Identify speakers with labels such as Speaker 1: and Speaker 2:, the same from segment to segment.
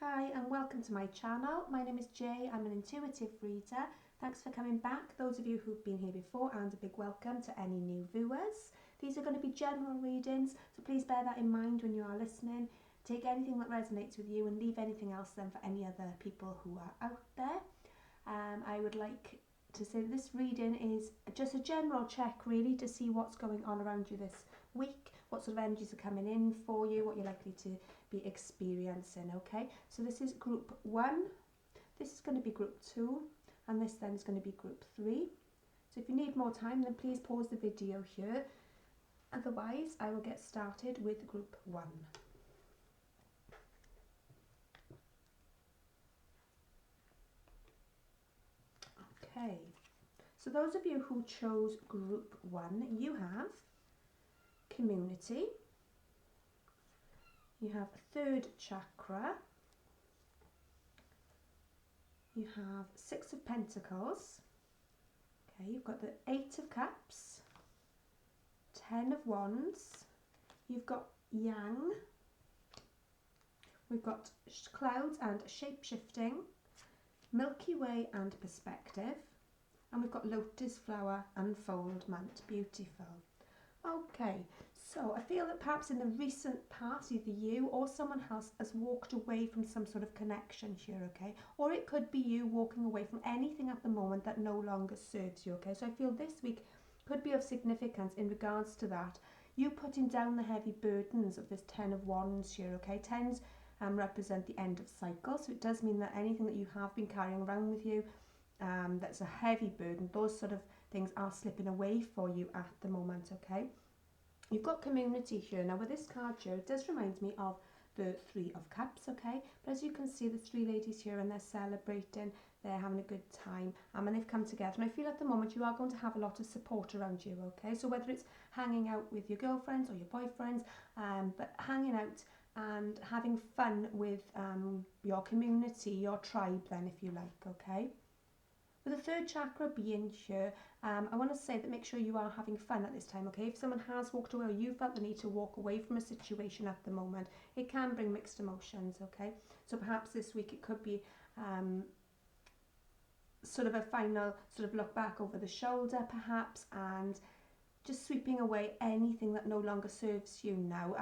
Speaker 1: Hi and welcome to my channel. My name is Jay. I'm an intuitive reader. Thanks for coming back, those of you who've been here before, and a big welcome to any new viewers. These are going to be general readings, so please bear that in mind when you are listening. Take anything that resonates with you and leave anything else then for any other people who are out there. I would like to say that this reading is just a general check really to see what's going on around you this week, what sort of energies are coming in for you, what you're likely to be experiencing. Okay, so this is group 1, this is going to be group 2, and this then is going to be group 3. So if you need more time, then please pause the video here, otherwise I will get started with group 1. Okay, so those of you who chose group 1, you have community, you have 3rd chakra, you have 6 of Pentacles, okay, you've got the 8 of Cups, 10 of Wands, you've got Yang, we've got clouds and shape-shifting, Milky Way and perspective, and we've got lotus flower, unfoldment. Beautiful. Okay, so I feel that perhaps in the recent past, either you or someone else has walked away from some sort of connection here, okay? Or it could be you walking away from anything at the moment that no longer serves you, okay? So I feel this week could be of significance in regards to that. You putting down the heavy burdens of this 10 of Wands here, okay? 10s represent the end of cycle, so it does mean that anything that you have been carrying around with you that's a heavy burden, those sort of things are slipping away for you at the moment, okay? You've got community here. Now with this card here, it does remind me of the 3 of Cups, okay? But as you can see, there's 3 ladies here and they're celebrating, they're having a good time, and they've come together. And I feel at the moment you are going to have a lot of support around you, okay? So whether it's hanging out with your girlfriends or your boyfriends, but hanging out and having fun with your community, your tribe then, if you like, okay? With the 3rd chakra being here, I want to say that make sure you are having fun at this time, okay? If someone has walked away or you felt the need to walk away from a situation at the moment, it can bring mixed emotions, okay? So perhaps this week it could be sort of a final sort of look back over the shoulder perhaps, and just sweeping away anything that no longer serves you now,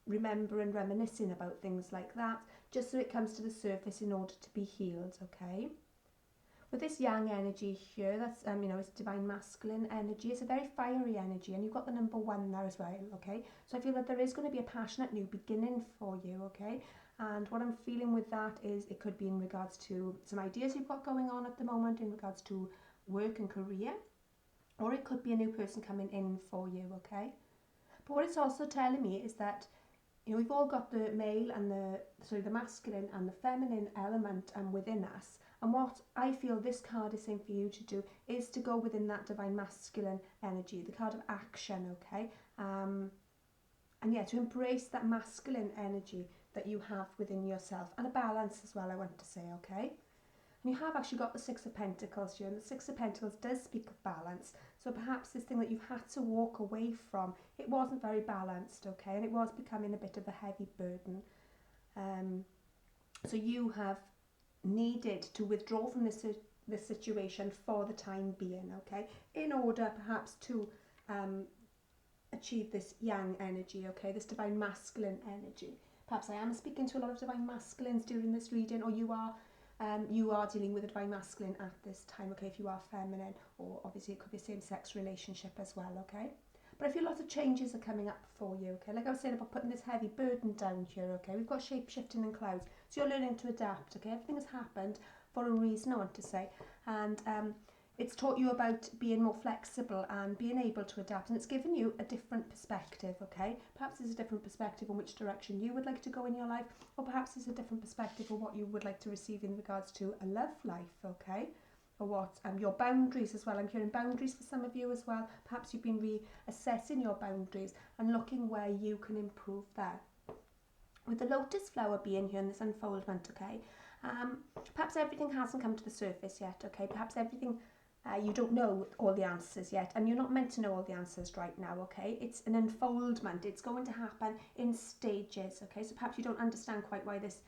Speaker 1: remember and reminiscing about things like that, just so it comes to the surface in order to be healed, okay? With this Yang energy here, that's you know, it's divine masculine energy. It's a very fiery energy, and you've got the number 1 there as well, okay? So I feel that there is going to be a passionate new beginning for you, okay? And what I'm feeling with that is it could be in regards to some ideas you've got going on at the moment in regards to work and career, or it could be a new person coming in for you, okay? But what it's also telling me is that, you know, we've all got the male and the masculine and the feminine element within us. And what I feel this card is saying for you to do is to go within that divine masculine energy, the card of action, okay? And yeah, to embrace that masculine energy that you have within yourself, and a balance as well, I want to say, okay? And you have actually got the 6 of Pentacles here, and the 6 of Pentacles does speak of balance. So perhaps this thing that you've had to walk away from, it wasn't very balanced, okay? And it was becoming a bit of a heavy burden. So you have needed to withdraw from this situation for the time being, okay? In order perhaps to achieve this Yang energy, okay? This divine masculine energy. Perhaps I am speaking to a lot of divine masculines during this reading, or you are dealing with a divine masculine at this time, okay, if you are feminine, or obviously it could be a same-sex relationship as well, okay? But I feel lots of changes are coming up for you, okay? Like I was saying about putting this heavy burden down here, okay? We've got shape-shifting and clouds, so you're learning to adapt, okay? Everything has happened for a reason, I want to say, and it's taught you about being more flexible and being able to adapt, and it's given you a different perspective, okay? Perhaps there's a different perspective on which direction you would like to go in your life, or perhaps there's a different perspective on what you would like to receive in regards to a love life, okay? Or what your boundaries as well. I'm hearing boundaries for some of you as well. Perhaps you've been reassessing your boundaries and looking where you can improve there. With the lotus flower being here in this unfoldment, okay, perhaps everything hasn't come to the surface yet, okay? Perhaps everything you don't know all the answers yet, and you're not meant to know all the answers right now, okay? It's an unfoldment. It's going to happen in stages, okay? So perhaps you don't understand quite why this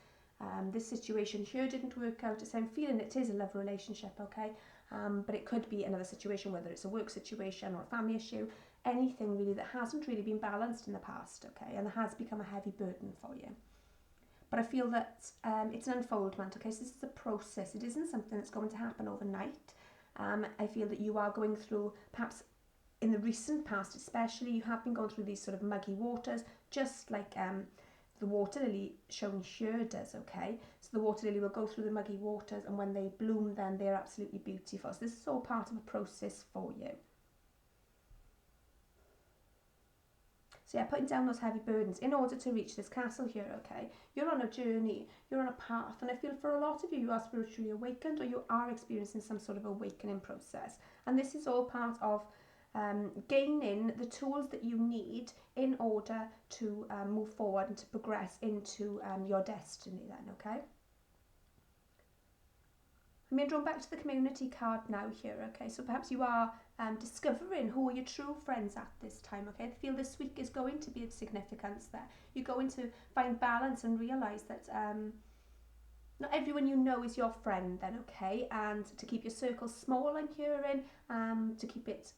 Speaker 1: this situation here didn't work out. So I'm feeling it is a love relationship, okay? But it could be another situation, whether it's a work situation or a family issue, anything really that hasn't really been balanced in the past, okay? And has become a heavy burden for you. But I feel that it's an unfoldment, okay? So this is a process. It isn't something that's going to happen overnight. I feel that you are going through, perhaps in the recent past especially, you have been going through these sort of muggy waters, just like the water lily shown here does, okay? So the water lily will go through the muggy waters, and when they bloom then they're absolutely beautiful. So this is all part of a process for you. So yeah, putting down those heavy burdens in order to reach this castle here, okay? You're on a journey, you're on a path, and I feel for a lot of you, you are spiritually awakened, or you are experiencing some sort of awakening process. And this is all part of gaining the tools that you need in order to move forward and to progress into your destiny then, okay? I'm being drawn back to the community card now here, okay? So perhaps you are discovering who are your true friends at this time, okay? I feel this week is going to be of significance there. You're going to find balance and realise that not everyone you know is your friend then, okay? And to keep your circle small, I'm hearing, to keep it,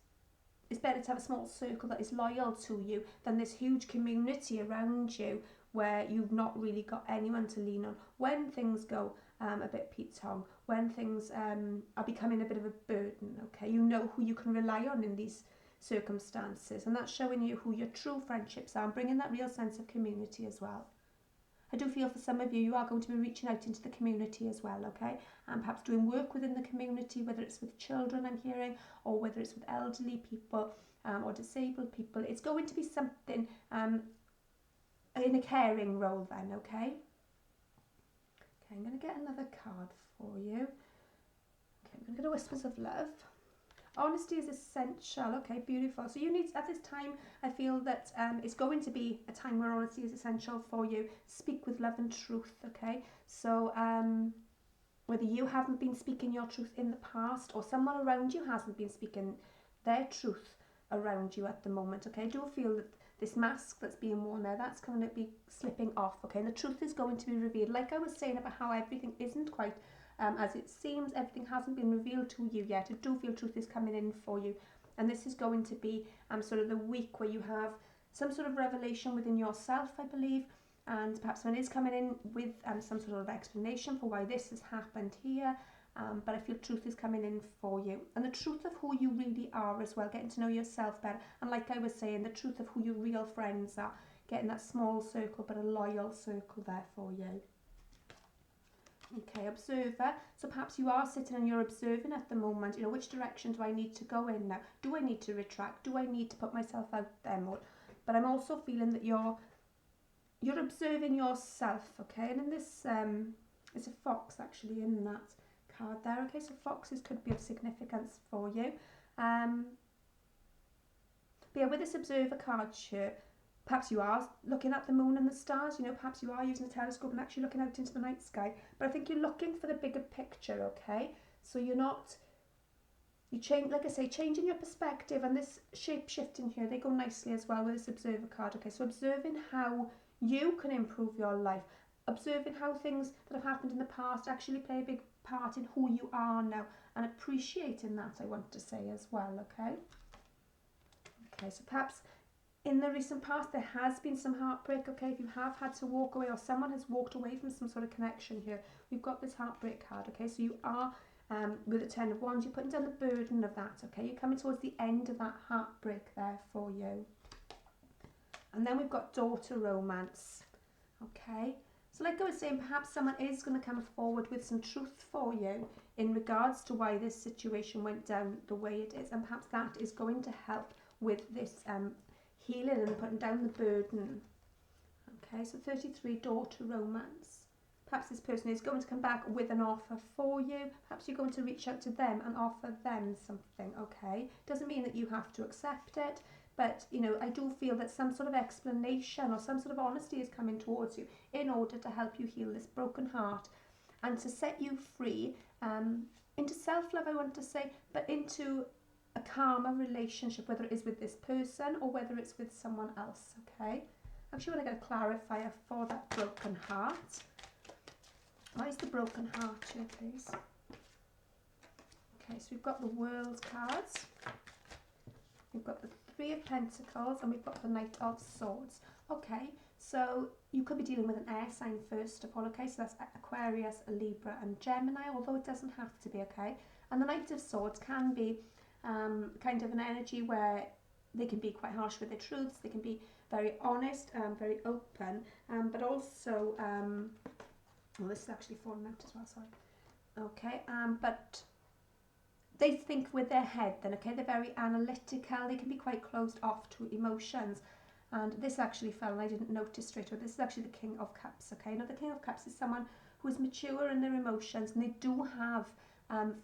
Speaker 1: it's better to have a small circle that is loyal to you than this huge community around you where you've not really got anyone to lean on when things go a bit Pete-tong, when things are becoming a bit of a burden, okay? You know who you can rely on in these circumstances, and that's showing you who your true friendships are and bringing that real sense of community as well. I do feel for some of you, you are going to be reaching out into the community as well, okay? And perhaps doing work within the community, whether it's with children, I'm hearing, or whether it's with elderly people or disabled people. It's going to be something in a caring role then, okay? Okay, I'm going to get another card for you. Okay, I'm going to get a Whispers of Love. Honesty is essential. Okay, beautiful. So you need, at this time, I feel that it's going to be a time where honesty is essential for you. Speak with love and truth, okay? So whether you haven't been speaking your truth in the past or someone around you hasn't been speaking their truth around you at the moment, okay? Do feel that this mask that's being worn there, that's going to be slipping off, okay? And the truth is going to be revealed. Like I was saying about how everything isn't quite as it seems, everything hasn't been revealed to you yet. I do feel truth is coming in for you. And this is going to be sort of the week where you have some sort of revelation within yourself, I believe. And perhaps someone is coming in with some sort of explanation for why this has happened here. But I feel truth is coming in for you. And the truth of who you really are as well, getting to know yourself better. And like I was saying, the truth of who your real friends are, getting that small circle but a loyal circle there for you. Okay, observer. So perhaps you are sitting and you're observing at the moment, you know, which direction do I need to go in now? Do I need to retract? Do I need to put myself out there more? But I'm also feeling that you're observing yourself, okay? And in this, it's a fox actually in that card there, okay? So foxes could be of significance for you. But yeah, with this observer card here, perhaps you are looking at the moon and the stars, you know, perhaps you are using a telescope and actually looking out into the night sky. But I think you're looking for the bigger picture, okay? So you're not, you change, like I say, changing your perspective, and this shape shifting here, they go nicely as well with this observer card, okay? So observing how you can improve your life, observing how things that have happened in the past actually play a big part in who you are now, and appreciating that, I want to say as well, okay? Okay, so perhaps in the recent past, there has been some heartbreak, okay? If you have had to walk away or someone has walked away from some sort of connection here, we've got this heartbreak card, okay? So you are, with the 10 of Wands, you're putting down the burden of that, okay? You're coming towards the end of that heartbreak there for you. And then we've got daughter romance, okay? So like I was saying, perhaps someone is going to come forward with some truth for you in regards to why this situation went down the way it is. And perhaps that is going to help with this healing and putting down the burden. Okay, so 33, daughter romance. Perhaps this person is going to come back with an offer for you. Perhaps you're going to reach out to them and offer them something, okay? Doesn't mean that you have to accept it, but, you know, I do feel that some sort of explanation or some sort of honesty is coming towards you in order to help you heal this broken heart and to set you free into self-love, I want to say, but into a calmer relationship, whether it is with this person or whether it's with someone else, okay? Actually, I want to get a clarifier for that broken heart. Why is the broken heart here, please? Okay, so we've got the World cards. We've got the Three of Pentacles and we've got the Knight of Swords. Okay, so you could be dealing with an air sign first of all, okay? So that's Aquarius, Libra and Gemini, although it doesn't have to be, okay? And the Knight of Swords can be kind of an energy where they can be quite harsh with their truths, they can be very honest, very open, but also, well, this is actually falling out as well, sorry. Okay, but they think with their head then, okay? They're very analytical, they can be quite closed off to emotions. And this actually fell and I didn't notice straight away. This is actually the King of Cups, okay? Now the King of Cups is someone who is mature in their emotions and they do have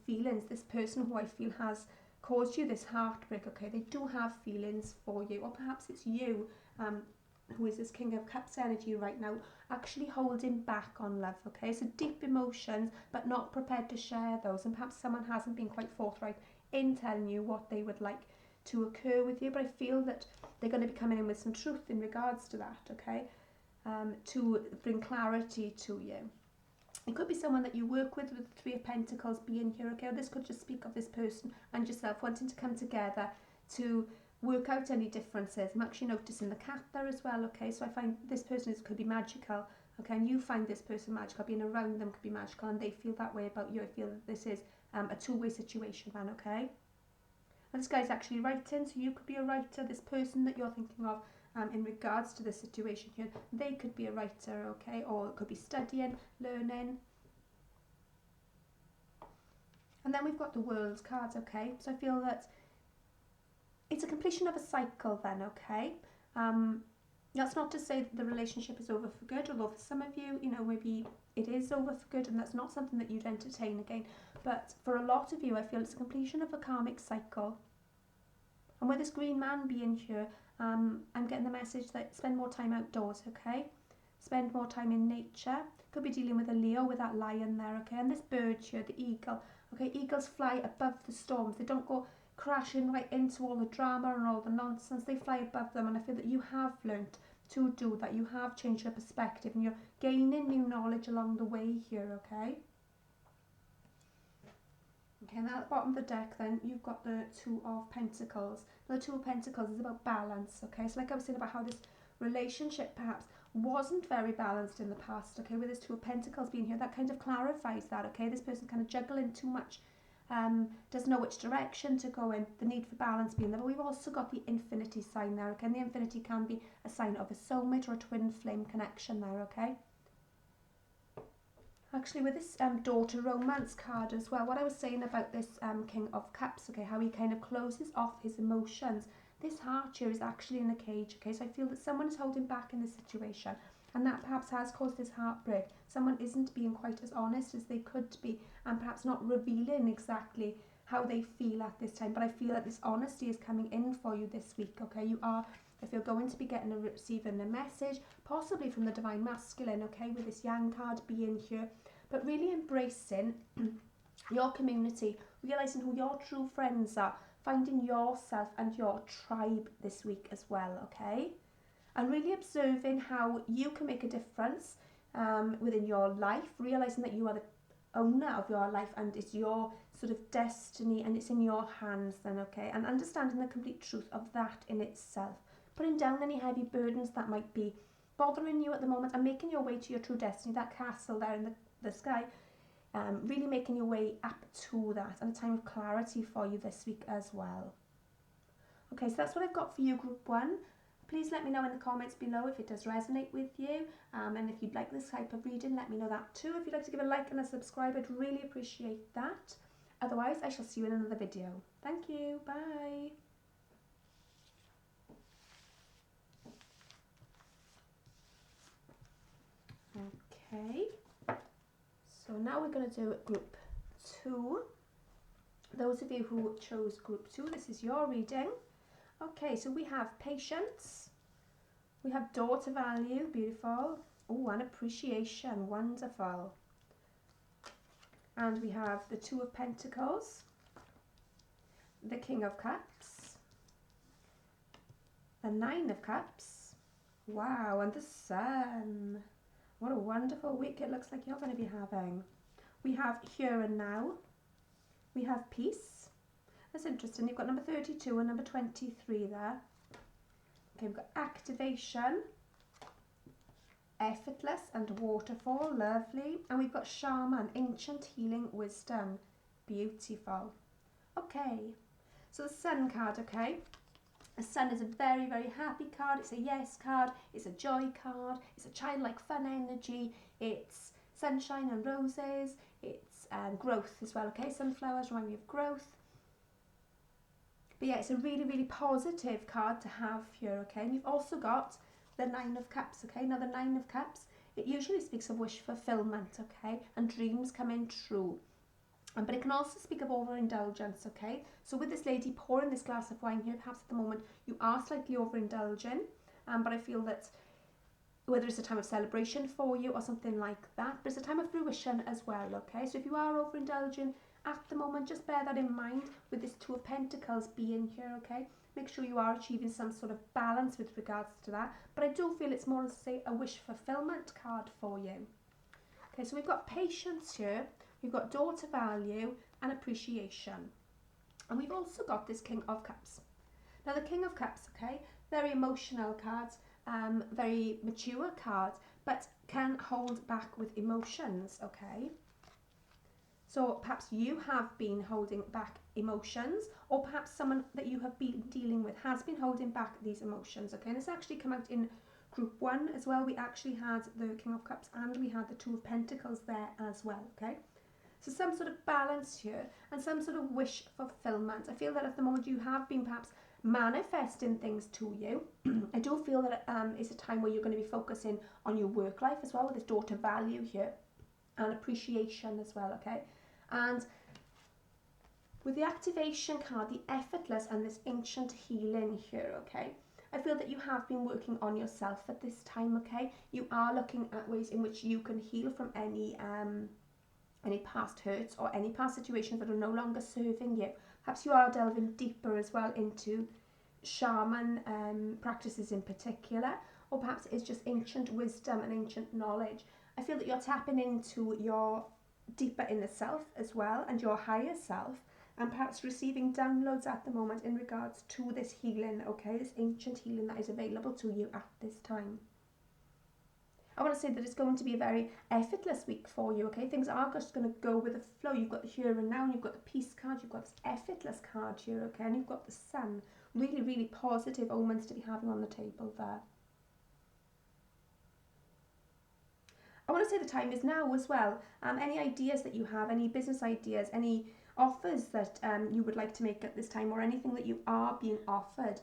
Speaker 1: feelings. This person who I feel has caused you this heartbreak, okay? They do have feelings for you, or perhaps it's you who is this King of Cups energy right now, actually holding back on love, okay? So deep emotions, but not prepared to share those. And perhaps someone hasn't been quite forthright in telling you what they would like to occur with you. But I feel that they're going to be coming in with some truth in regards to that, okay? To bring clarity to you. It could be someone that you work with the Three of Pentacles being here, okay? Or this could just speak of this person and yourself wanting to come together to work out any differences. I'm actually noticing the cat there as well, okay? So I find this person could be magical, okay? And you find this person magical, being around them could be magical, and they feel that way about you. I feel that this is a two-way situation, man, okay? And this guy's actually writing, so you could be a writer. This person that you're thinking of in regards to the situation here, they could be a writer, okay? Or it could be studying, learning. And then we've got the World cards, okay? So I feel that it's a completion of a cycle then, okay? That's not to say that the relationship is over for good, although for some of you, you know, maybe it is over for good and that's not something that you'd entertain again. But for a lot of you, I feel it's a completion of a karmic cycle. And with this green man being here, I'm getting the message that spend more time outdoors, okay? Spend more time in nature. Could be dealing with a Leo with that lion there, okay? And this bird here, the eagle, okay? Eagles fly above the storms. They don't go crashing right into all the drama and all the nonsense. They fly above them, and I feel that you have learnt to do that. You have changed your perspective and you're gaining new knowledge along the way here, okay? Okay, now at the bottom of the deck then, you've got the Two of Pentacles. Now the Two of Pentacles is about balance, okay? So like I was saying about how this relationship perhaps wasn't very balanced in the past, okay? With this Two of Pentacles being here, that kind of clarifies that, okay? This person kind of juggling too much, doesn't know which direction to go in, the need for balance being there. But we've also got the infinity sign there, okay? And the infinity can be a sign of a soulmate or a twin flame connection there, okay? Actually, with this daughter romance card as well, what I was saying about this King of Cups, okay, how he kind of closes off his emotions. This heart here is actually in a cage, okay, so I feel that someone is holding back in this situation, and that perhaps has caused this heartbreak. Someone isn't being quite as honest as they could be, and perhaps not revealing exactly how they feel at this time. But I feel that this honesty is coming in for you this week, okay? You are, if you're going to be getting receiving a message, possibly from the Divine Masculine, okay, with this Yang card being here, but really embracing your community, realising who your true friends are, finding yourself and your tribe this week as well, okay? And really observing how you can make a difference within your life, realising that you are the owner of your life and it's your sort of destiny and it's in your hands then, okay? And understanding the complete truth of that in itself. Putting down any heavy burdens that might be bothering you at the moment and making your way to your true destiny, that castle there in the sky, really making your way up to that, and a time of clarity for you this week as well. Okay, so that's what I've got for you, Group 1. Please let me know in the comments below if it does resonate with you, and if you'd like this type of reading, let me know that too. If you'd like to give a like and a subscribe, I'd really appreciate that. Otherwise, I shall see you in another video. Thank you, bye. Okay. So now we're going to do Group 2. Those of you who chose Group 2, this is your reading. Okay, so we have patience, we have daughter value, beautiful, oh, and appreciation, wonderful. And we have the Two of Pentacles, the King of Cups, the Nine of Cups, wow, and the Sun. What a wonderful week it looks like you're going to be having. We have here and now. We have peace. That's interesting. You've got number 32 and number 23 there. Okay, we've got activation, effortless and waterfall, lovely. And we've got shaman, ancient healing wisdom, beautiful. Okay, so the sun card, okay. The sun is a very, very happy card. It's a yes card. It's a joy card. It's a childlike fun energy. It's sunshine and roses. It's growth as well, okay. Sunflowers remind me of growth. But yeah, it's a really, really positive card to have here, okay. And you've also got the 9 of Cups, okay. Now the 9 of Cups, it usually speaks of wish fulfillment, okay, and dreams coming true. But it can also speak of overindulgence, okay? So with this lady pouring this glass of wine here, perhaps at the moment you are slightly overindulging, but I feel that whether it's a time of celebration for you or something like that, but it's a time of fruition as well, okay? So if you are overindulging at the moment, just bear that in mind with this 2 of Pentacles being here, okay? Make sure you are achieving some sort of balance with regards to that. But I do feel it's more, say, a wish fulfillment card for you. Okay, so we've got patience here. We've got daughter value and appreciation. And we've also got this King of Cups. Now the King of Cups, okay, very emotional cards, very mature cards, but can hold back with emotions, okay. So perhaps you have been holding back emotions, or perhaps someone that you have been dealing with has been holding back these emotions, okay. And this actually came out in group 1 as well. We actually had the King of Cups and we had the 2 of Pentacles there as well, okay. So some sort of balance here and some sort of wish fulfillment. I feel that at the moment you have been perhaps manifesting things to you. I do feel that it's a time where you're going to be focusing on your work life as well, with this daughter value here and appreciation as well, okay. And with the activation card, the effortless and this ancient healing here, okay, I feel that you have been working on yourself at this time, okay. You are looking at ways in which you can heal from any past hurts or any past situations that are no longer serving you. Perhaps you are delving deeper as well into shaman practices in particular, or perhaps it's just ancient wisdom and ancient knowledge. I feel that you're tapping into your deeper inner self as well and your higher self, and perhaps receiving downloads at the moment in regards to this healing, okay, this ancient healing that is available to you at this time. I want to say that it's going to be a very effortless week for you, okay? Things are just going to go with the flow. You've got the here and now, and you've got the peace card, you've got this effortless card here, okay? And you've got the sun. Really, really positive omens to be having on the table there. I want to say the time is now as well. Any ideas that you have, any business ideas, any offers that you would like to make at this time, or anything that you are being offered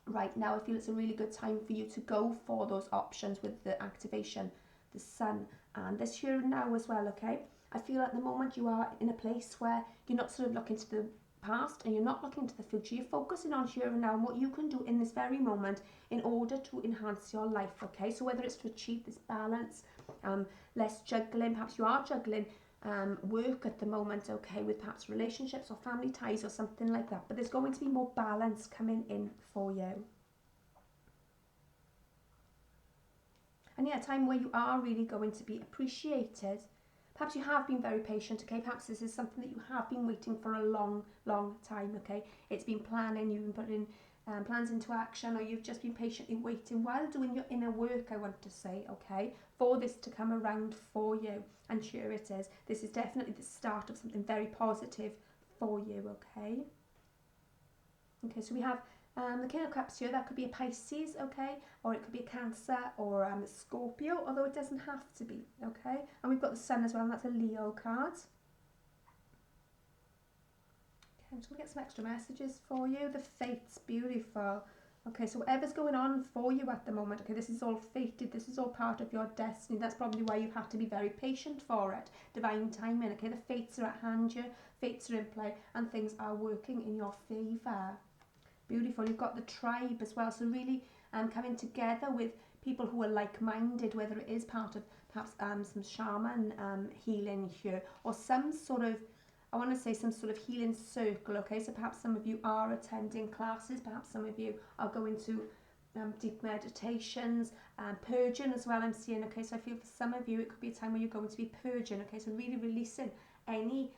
Speaker 1: right now, I feel it's a really good time for you to go for those options with the activation, the sun, and this here and now as well, okay? I feel at the moment you are in a place where you're not sort of looking to the past and you're not looking to the future. You're focusing on here and now and what you can do in this very moment in order to enhance your life, okay? So whether it's to achieve this balance, less juggling, perhaps you are juggling work at the moment, okay, with perhaps relationships or family ties or something like that, but there's going to be more balance coming in for you. And yeah, a time where you are really going to be appreciated. Perhaps you have been very patient, okay, perhaps this is something that you have been waiting for a long time, okay. It's been planning, you've been putting plans into action, or you've just been patiently waiting while doing your inner work, I want to say, okay, for this to come around for you. And sure it is. This is definitely the start of something very positive for you, okay. Okay, so we have the King of Cups here. That could be a Pisces, okay, or it could be a Cancer or a Scorpio, although it doesn't have to be, okay. And we've got the Sun as well, and that's a Leo card. I'm just going to get some extra messages for you. The Fate's beautiful. Okay, so whatever's going on for you at the moment, okay, this is all fated. This is all part of your destiny. That's probably why you have to be very patient for it. Divine timing, okay, the fates are at hand here. Fates are in play and things are working in your favour. Beautiful. You've got the tribe as well. So really coming together with people who are like-minded, whether it is part of perhaps some shaman healing here, or some sort of, I want to say some sort of healing circle, okay, so perhaps some of you are attending classes, perhaps some of you are going to deep meditations, purging as well, I'm seeing. Okay, so I feel for some of you it could be a time where you're going to be purging. Okay, so really releasing any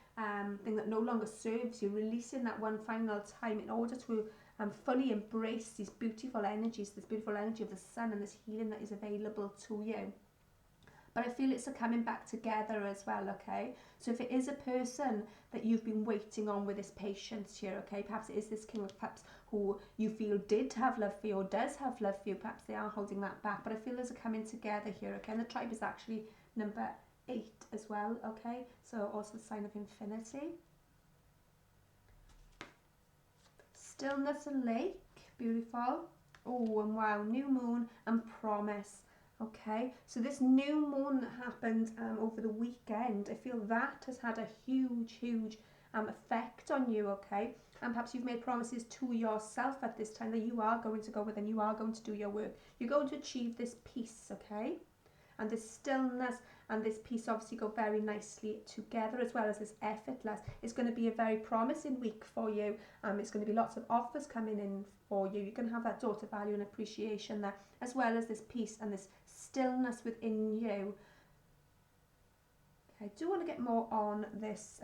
Speaker 1: thing that no longer serves you, releasing that one final time in order to fully embrace these beautiful energies, this beautiful energy of the sun and this healing that is available to you. But I feel it's a coming back together as well, okay? So if it is a person that you've been waiting on with this patience here, okay? Perhaps it is this King of Cups who you feel did have love for you or does have love for you. Perhaps they are holding that back. But I feel there's a coming together here, okay? And the tribe is actually number 8 as well, okay? So also the sign of infinity. Stillness and lake, beautiful. Oh, and wow, new moon and promise. Okay, so this new moon that happened over the weekend, I feel that has had a huge effect on you, okay? And perhaps you've made promises to yourself at this time that you are going to go with and you are going to do your work. You're going to achieve this peace, okay? And this stillness and this peace obviously go very nicely together, as well as this effortless. It's going to be a very promising week for you. It's going to be lots of offers coming in for you. You're going to have that daughter value and appreciation there, as well as this peace and this stillness within you. Okay, I do want to get more on this,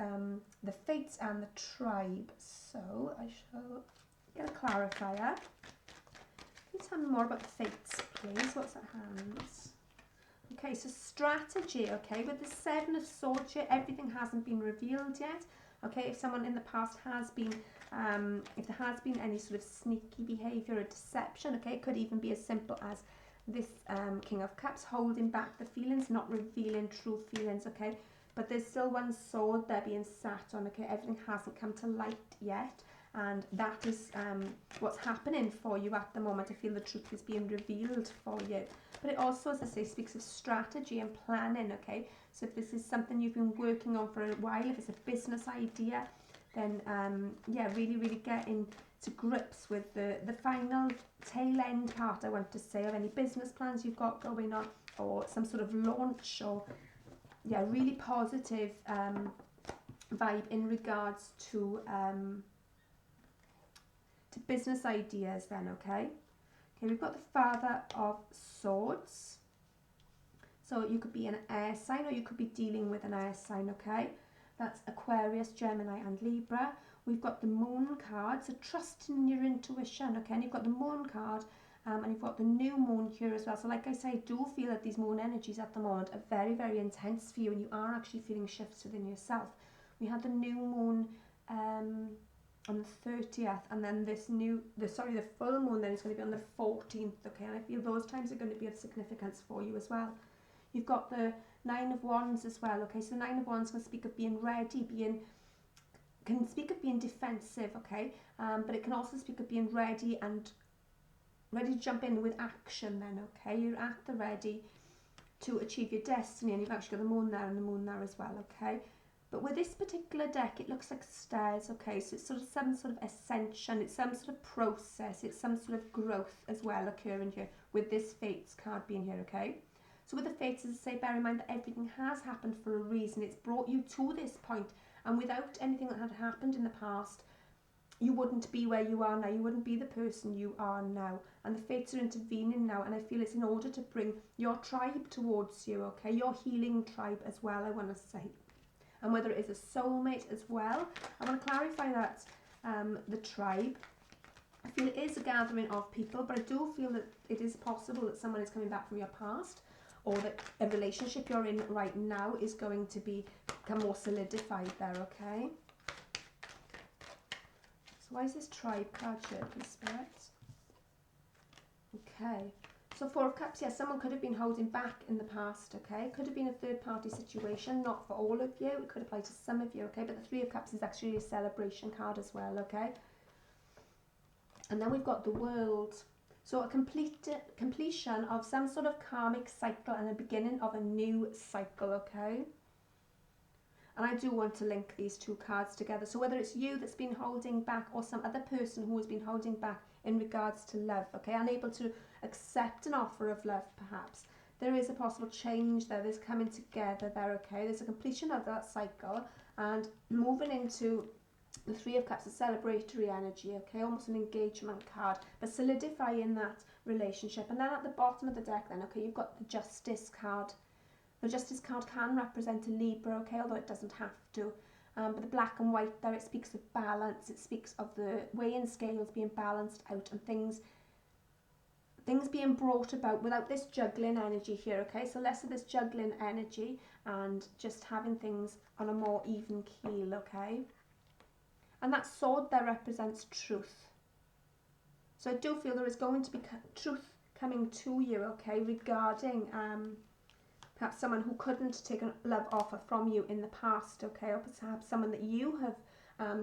Speaker 1: the fates and the tribe. So I shall get a clarifier. Can you tell me more about the fates, please? What's at hand? Okay, so strategy, okay, with the 7 of Swords here, everything hasn't been revealed yet. Okay, if someone in the past has been, if there has been any sort of sneaky behaviour or deception, okay, it could even be as simple as this King of Cups holding back the feelings, not revealing true feelings, okay, but there's still one sword there being sat on, okay, everything hasn't come to light yet, and that is what's happening for you at the moment. I feel the truth is being revealed for you. But it also, as I say, speaks of strategy and planning, okay? So if this is something you've been working on for a while, if it's a business idea, then, yeah, really getting to grips with the final tail end part, I want to say, of any business plans you've got going on, or some sort of launch, or, yeah, really positive vibe in regards to business ideas then, okay? Okay, we've got the Father of Swords. So you could be an air sign or you could be dealing with an air sign, okay? That's Aquarius, Gemini and Libra. We've got the Moon card, so trusting in your intuition, okay? And you've got the Moon card and you've got the new moon here as well. So like I say, I do feel that these moon energies at the moment are very intense for you, and you are actually feeling shifts within yourself. We had the new moon on the 30th, and then this the full moon then is going to be on the 14th, okay? And I feel those times are going to be of significance for you as well. You've got the 9 of Wands as well, okay? So the 9 of Wands can speak of being ready, can speak of being defensive, okay? But it can also speak of being ready to jump in with action then, okay? You're at the ready to achieve your destiny, and you've actually got the moon there and the moon there as well, okay? But with this particular deck, it looks like stairs, okay? So it's sort of some sort of ascension, it's some sort of process, it's some sort of growth as well occurring here with this Fates card being here, okay? So with the Fates, as I say, bear in mind that everything has happened for a reason. It's brought you to this point, and without anything that had happened in the past, you wouldn't be where you are now. You wouldn't be the person you are now. And the Fates are intervening now, and I feel it's in order to bring your tribe towards you, okay? Your healing tribe as well, I want to say. And whether it is a soulmate as well. I want to clarify that the tribe, I feel it is a gathering of people, but I do feel that it is possible that someone is coming back from your past, or that a relationship you're in right now is going to become more solidified there, okay? So why is this tribe card here, please, spirits? Okay. So 4 of Cups, yes, someone could have been holding back in the past, okay? Could have been a third-party situation, not for all of you. It could apply to some of you, okay? But the 3 of Cups is actually a celebration card as well, okay? And then we've got the World. So a completion of some sort of karmic cycle and a beginning of a new cycle, okay? And I do want to link these 2 cards together. So whether it's you that's been holding back or some other person who has been holding back in regards to love, okay, unable to accept an offer of love perhaps, there is a possible change there. There's coming together there, okay? There's a completion of that cycle and moving into the 3 of Cups, a celebratory energy, okay? Almost an engagement card, but solidifying that relationship. And then at the bottom of the deck then, okay, you've got the Justice card. The Justice card can represent a Libra, okay, although it doesn't have to. But the black and white there, it speaks of balance. It speaks of the weighing scales being balanced out and things being brought about without this juggling energy here, okay? So less of this juggling energy and just having things on a more even keel, okay? And that sword there represents truth. So I do feel there is going to be truth coming to you, okay, regarding perhaps someone who couldn't take a love offer from you in the past, okay, or perhaps someone that you have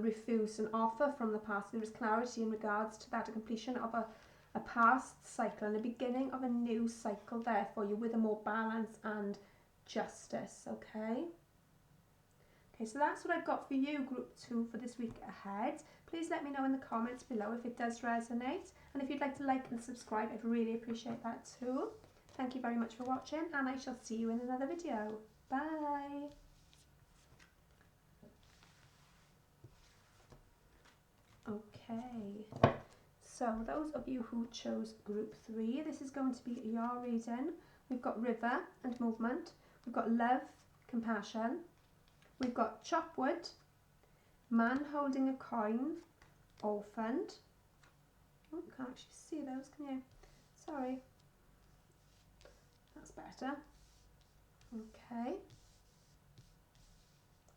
Speaker 1: refused an offer from the past. There is clarity in regards to that, a completion of a past cycle and the beginning of a new cycle there for you with a more balance and justice, okay? Okay, so that's what I've got for you, Group 2, for this week ahead. Please let me know in the comments below if it does resonate. And if you'd like to like and subscribe, I'd really appreciate that too. Thank you very much for watching, and I shall see you in another video. Bye! Okay. So those of you who chose Group 3, this is going to be your reading. We've got River and Movement. We've got Love, Compassion. We've got Chopwood, Man Holding a Coin, Orphaned. Oh, can't actually see those, can you? Sorry. That's better. Okay.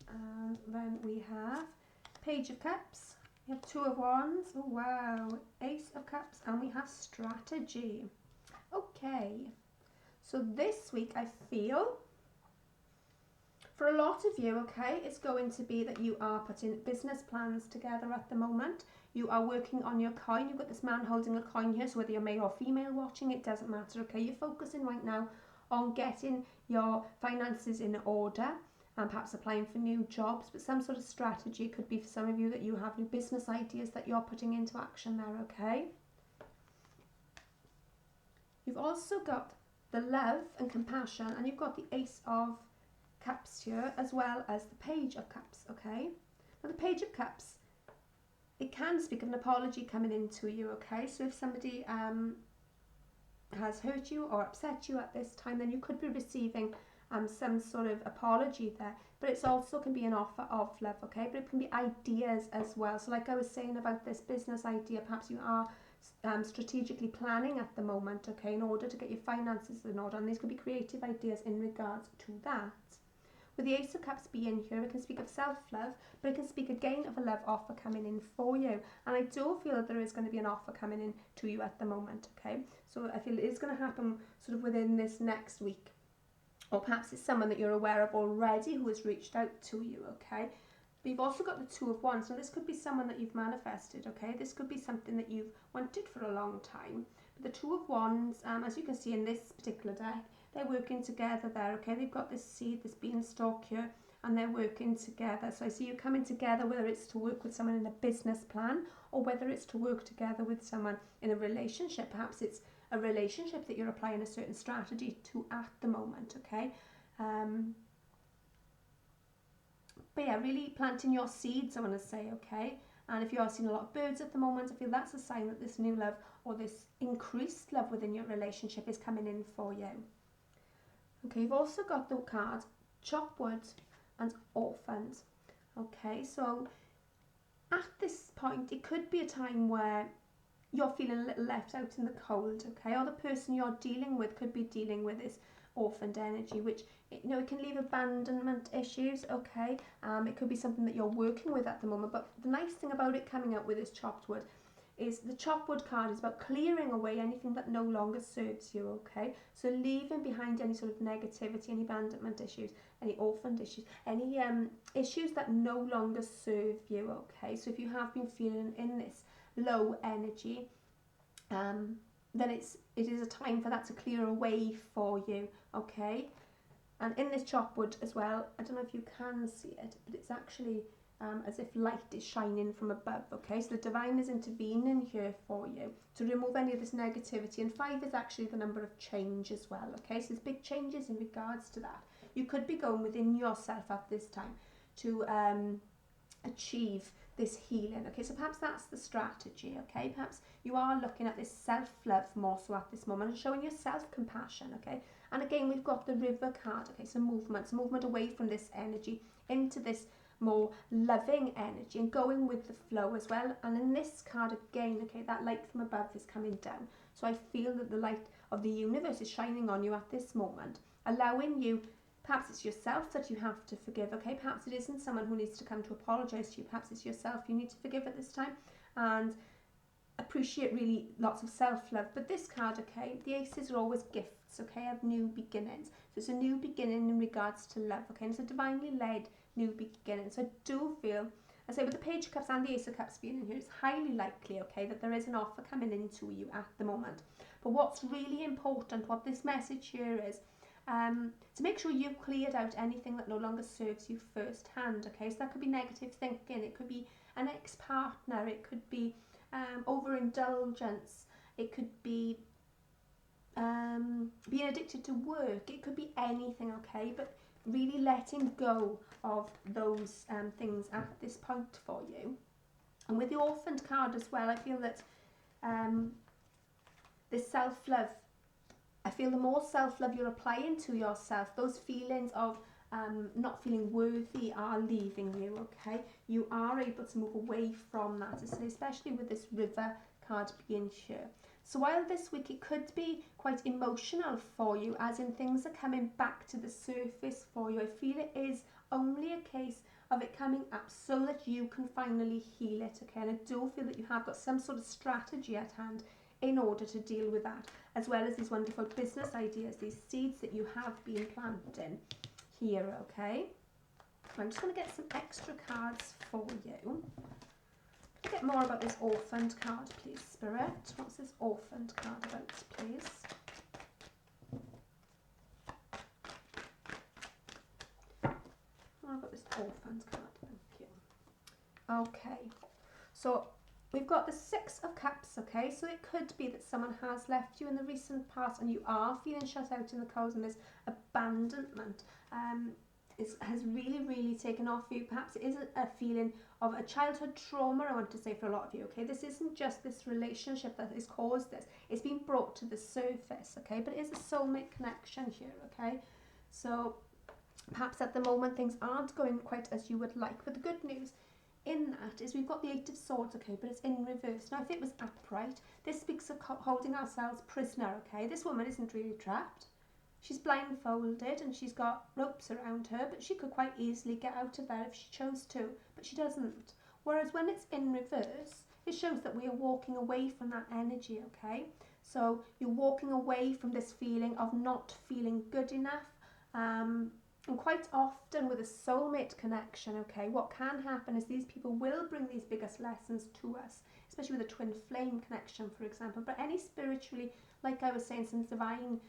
Speaker 1: And then we have Page of Cups. We have Two of Wands, oh wow, Ace of Cups, and we have Strategy. Okay, so this week I feel, for a lot of you, okay, it's going to be that you are putting business plans together at the moment. You are working on your coin. You've got this man holding a coin here, so whether you're male or female watching, it doesn't matter, okay? You're focusing right now on getting your finances in order, and perhaps applying for new jobs, but some sort of strategy could be for some of you that you have new business ideas that you're putting into action there, okay? You've also got the Love and Compassion, and you've got the Ace of Cups here, as well as the Page of Cups, okay? Now the Page of Cups, it can speak of an apology coming into you, okay? So if somebody has hurt you or upset you at this time, then you could be receiving some sort of apology there, but it's also can be an offer of love, okay? But it can be ideas as well. So like I was saying about this business idea, perhaps you are strategically planning at the moment, okay, in order to get your finances in order, and these could be creative ideas in regards to that. With the Ace of Cups being here, it can speak of self-love, but it can speak again of a love offer coming in for you. And I do feel that there is going to be an offer coming in to you at the moment, okay? So I feel it is going to happen sort of within this next week. Or perhaps it's someone that you're aware of already who has reached out to you, okay? But you've also got the Two of Wands. So this could be someone that you've manifested, okay? This could be something that you've wanted for a long time. But the Two of Wands, as you can see in this particular deck, they're working together there, okay? They've got this seed, this beanstalk here, and they're working together. So I see you coming together, whether it's to work with someone in a business plan or whether it's to work together with someone in a relationship. Perhaps it's a relationship that you're applying a certain strategy to at the moment, okay? But yeah, really planting your seeds, I want to say, okay? And if you are seeing a lot of birds at the moment, I feel that's a sign that this new love or this increased love within your relationship is coming in for you. Okay, you've also got the card Chopwood and Orphans. Okay, so at this point, it could be a time where you're feeling a little left out in the cold, okay? Or the person you're dealing with could be dealing with this orphaned energy, which, you know, it can leave abandonment issues, okay? It could be something that you're working with at the moment, but the nice thing about it coming out with this chopped wood is the chopwood card is about clearing away anything that no longer serves you, okay? So leaving behind any sort of negativity, any abandonment issues, any orphaned issues, any issues that no longer serve you, okay? So if you have been feeling in this low energy, then it is a time for that to clear away for you, okay? And in this chopwood as well, I don't know if you can see it, but it's actually as if light is shining from above, okay? So the divine is intervening here for you to remove any of this negativity, and 5 is actually the number of change as well, okay? So there's big changes in regards to that. You could be going within yourself at this time to achieve this healing. Okay, so perhaps that's the strategy. Okay, perhaps you are looking at this self-love more so at this moment and showing yourself compassion. Okay, and again we've got the River card. Okay, so movement away from this energy into this more loving energy and going with the flow as well. And in this card again, okay, that light from above is coming down. So I feel that the light of the universe is shining on you at this moment, allowing you, perhaps it's yourself that you have to forgive, okay, perhaps it isn't someone who needs to come to apologise to you, perhaps it's yourself you need to forgive at this time, and appreciate really lots of self-love. But this card, okay, the aces are always gifts, okay, of new beginnings. So it's a new beginning in regards to love, okay, and it's a divinely led new beginning. So I do feel, I say with the Page of Cups and the Ace of Cups being in here, it's highly likely, okay, that there is an offer coming into you at the moment. But what's really important, what this message here is, to make sure you've cleared out anything that no longer serves you firsthand, okay, so that could be negative thinking, it could be an ex-partner, it could be overindulgence, it could be being addicted to work, it could be anything, okay, but really letting go of those things at this point for you. And with the Orphaned card as well, I feel that this self-love, I feel the more self-love you're applying to yourself, those feelings of not feeling worthy are leaving you, okay? You are able to move away from that, especially with this River card being here. So while this week it could be quite emotional for you, as in things are coming back to the surface for you, I feel it is only a case of it coming up so that you can finally heal it, okay? And I do feel that you have got some sort of strategy at hand in order to deal with that, as well as these wonderful business ideas, these seeds that you have been planting here, okay? I'm just going to get some extra cards for you. Get more about this Orphaned card, please, Spirit. What's this Orphaned card about, please? More about this Orphaned card, thank you. Okay, so we've got the Six of Cups, okay? So it could be that someone has left you in the recent past and you are feeling shut out in the cold, and this abandonment has really taken off you. Perhaps it is a feeling of a childhood trauma, I want to say, for a lot of you, okay? This isn't just this relationship that has caused this. It's been brought to the surface, okay? But it is a soulmate connection here, okay? So perhaps at the moment things aren't going quite as you would like. But the good news in that is we've got the Eight of Swords, okay? But it's in reverse. Now, if it was upright, this speaks of holding ourselves prisoner, okay? This woman isn't really trapped. She's blindfolded and she's got ropes around her, but she could quite easily get out of there if she chose to, but she doesn't. Whereas when it's in reverse, it shows that we are walking away from that energy, okay? So you're walking away from this feeling of not feeling good enough. And quite often with a soulmate connection, okay, what can happen is these people will bring these biggest lessons to us, especially with a twin flame connection, for example. But any spiritually, like I was saying, some divinely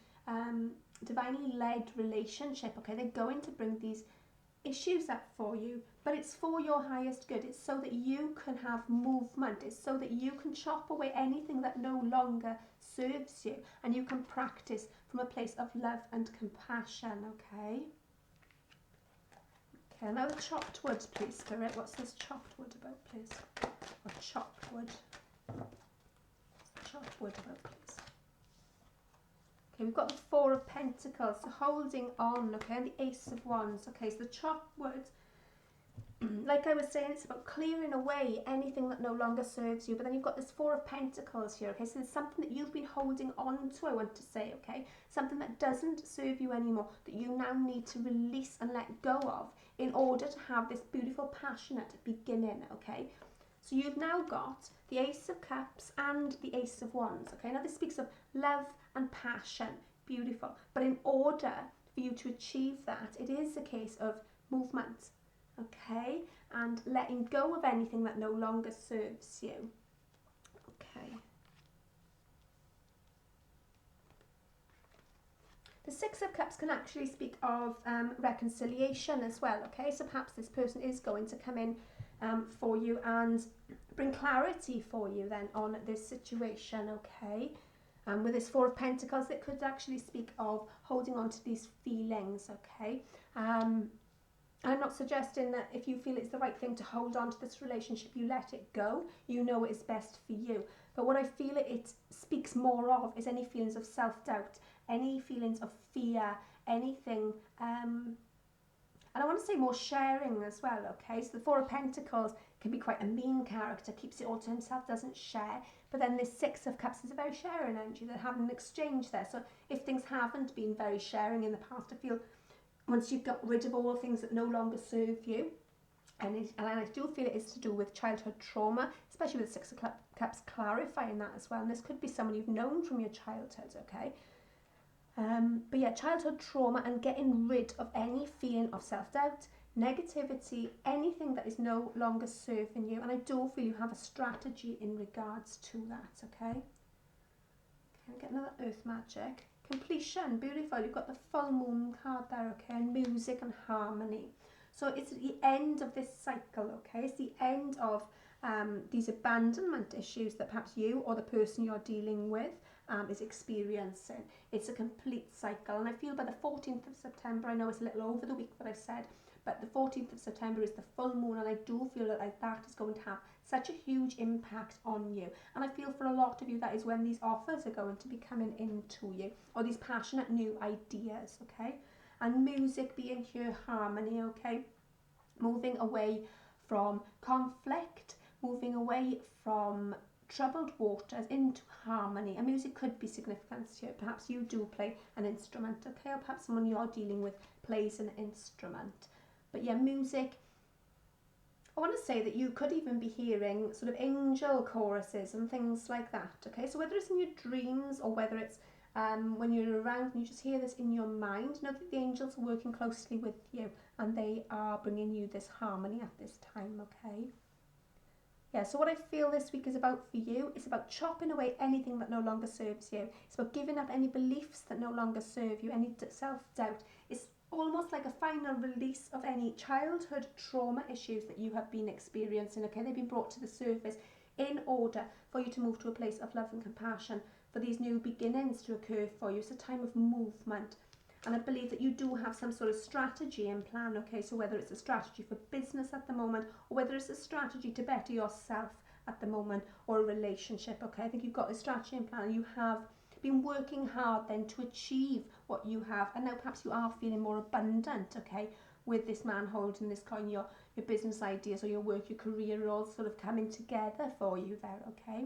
Speaker 1: led relationship, okay, they're going to bring these issues up for you, but it's for your highest good. It's so that you can have movement. It's so that you can chop away anything that no longer serves you, and you can practice from a place of love and compassion, okay? Okay, now the chopped wood, please, Spirit. What's this chopped wood about, please? Or chopped wood? What's the chopped wood about, please? Okay, we've got the Four of Pentacles, so holding on, okay, and the Ace of Wands. Okay, so the chopped wood, like I was saying, it's about clearing away anything that no longer serves you. But then you've got this Four of Pentacles here, okay, so there's something that you've been holding on to, I want to say, okay, something that doesn't serve you anymore, that you now need to release and let go of in order to have this beautiful, passionate beginning, okay? So you've now got the Ace of Cups and the Ace of Wands, okay? Now this speaks of love and passion, beautiful. But in order for you to achieve that, it is a case of movement, okay? And letting go of anything that no longer serves you, okay? The Six of Cups can actually speak of reconciliation as well, okay? So perhaps this person is going to come in for you and bring clarity for you then on this situation, okay? With this Four of Pentacles, it could actually speak of holding on to these feelings, okay? I'm not suggesting that if you feel it's the right thing to hold on to this relationship, you let it go. You know it is best for you. But what I feel it speaks more of is any feelings of self-doubt, any feelings of fear, anything, and I want to say more sharing as well, okay? So the Four of Pentacles can be quite a mean character, keeps it all to himself, doesn't share. But then this Six of Cups is a very sharing energy. They're having an exchange there. So if things haven't been very sharing in the past, I feel once you've got rid of all things that no longer serve you, and I do feel it is to do with childhood trauma, especially with the Six of Cups clarifying that as well. And this could be someone you've known from your childhood, okay? But yeah, childhood trauma and getting rid of any feeling of self-doubt, negativity, anything that is no longer serving you. And I do feel you have a strategy in regards to that, okay? Okay, get another Earth Magic. Completion, beautiful. You've got the full moon card there, okay? And music and harmony. So it's the end of this cycle, okay? It's the end of these abandonment issues that perhaps you or the person you're dealing with is experiencing. It's a complete cycle, and I feel by the 14th of September, I know it's a little over the week that I've said, but the 14th of September is the full moon, and I do feel that that is going to have such a huge impact on you. And I feel for a lot of you that is when these offers are going to be coming into you, or these passionate new ideas, okay? And music being here, harmony, okay? Moving away from conflict, moving away from troubled waters into harmony. And music could be significant here. Perhaps you do play an instrument, okay? Or perhaps someone you're dealing with plays an instrument. But yeah, music, I want to say that you could even be hearing sort of angel choruses and things like that, okay? So whether it's in your dreams or whether it's when you're around and you just hear this in your mind, know that the angels are working closely with you and they are bringing you this harmony at this time, okay? Yeah, so what I feel this week is about for you is about chopping away anything that no longer serves you. It's about giving up any beliefs that no longer serve you, any self-doubt. It's almost like a final release of any childhood trauma issues that you have been experiencing, okay? They've been brought to the surface in order for you to move to a place of love and compassion, for these new beginnings to occur for you. It's a time of movement. And I believe that you do have some sort of strategy and plan, okay? So whether it's a strategy for business at the moment, or whether it's a strategy to better yourself at the moment, or a relationship, okay? I think you've got a strategy and plan. You have been working hard then to achieve what you have. And now perhaps you are feeling more abundant, okay? With this man holding this coin, your business ideas or your work, your career are all sort of coming together for you there, okay?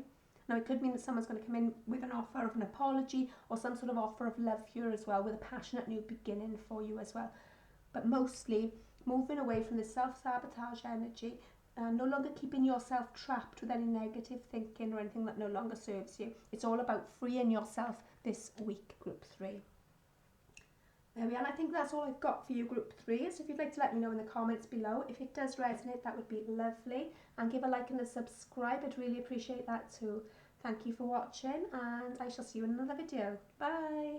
Speaker 1: Now, it could mean that someone's going to come in with an offer of an apology or some sort of offer of love here as well, with a passionate new beginning for you as well. But mostly moving away from this self-sabotage energy, no longer keeping yourself trapped with any negative thinking or anything that no longer serves you. It's all about freeing yourself this week, Group 3. There we are, and I think that's all I've got for you, Group 3. So if you'd like to let me know in the comments below, if it does resonate, that would be lovely. And give a like and a subscribe, I'd really appreciate that too. Thank you for watching, and I shall see you in another video. Bye!